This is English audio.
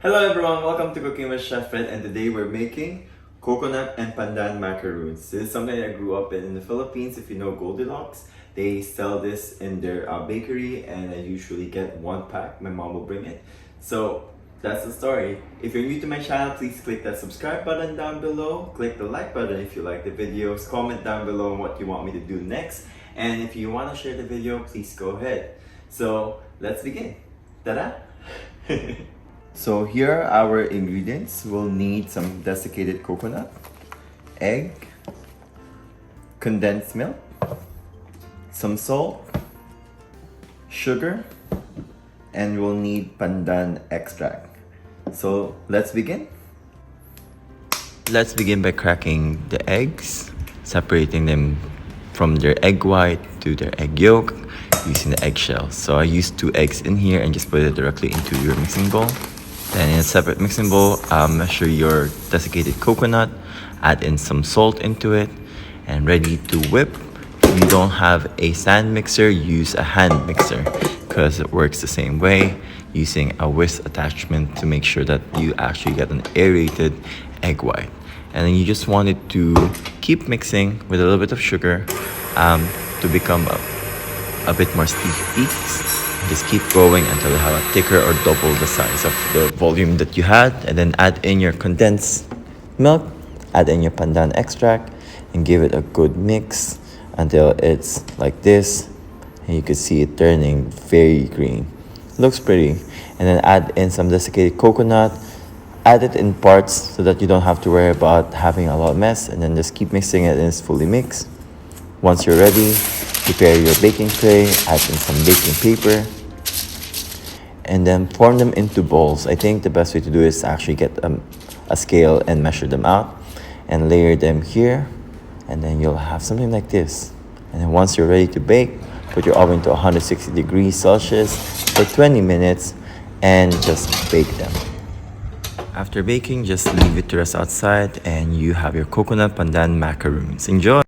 Hello everyone, welcome to Cooking with Chef Fred, and today we're making coconut and pandan macaroons. This is something I grew up in the Philippines. If you know Goldilocks, they sell this in their bakery, and I usually get one pack. My mom will bring it. So that's the story. If you're new to my channel, please click that subscribe button down below. Click the like button if you like the videos. Comment down below on what you want me to do next. And if you want to share the video, please go ahead. So let's begin. Ta-da! So here are our ingredients. We'll need some desiccated coconut, egg, condensed milk, some salt, sugar, and we'll need pandan extract. So let's begin. Let's begin by cracking the eggs, separating them from their egg white to their egg yolk using the eggshells. So I used 2 eggs in here and just put it directly into your mixing bowl. Then in a separate mixing bowl, measure your desiccated coconut, add in some salt into it, and ready to whip. If you don't have a stand mixer, use a hand mixer because it works the same way, using a whisk attachment to make sure that you actually get an aerated egg white. And then you just want it to keep mixing with a little bit of sugar to become a bit more sticky. Just keep going until you have a thicker or double the size of the volume that you had, and then add in your condensed milk, add in your pandan extract, and give it a good mix until it's like this, and you can see it turning very green. Looks pretty. And then add in some desiccated coconut, add it in parts so that you don't have to worry about having a lot of mess, and then just keep mixing it and it's fully mixed. Once you're ready, prepare your baking tray, add in some baking paper, and then form them into balls. I think the best way to do it is to actually get a scale and measure them out and layer them here, and then you'll have something like this. And then once you're ready to bake, put your oven to 160 degrees Celsius for 20 minutes and just bake them. After baking, just leave it to rest outside and you have your coconut pandan macaroons. Enjoy!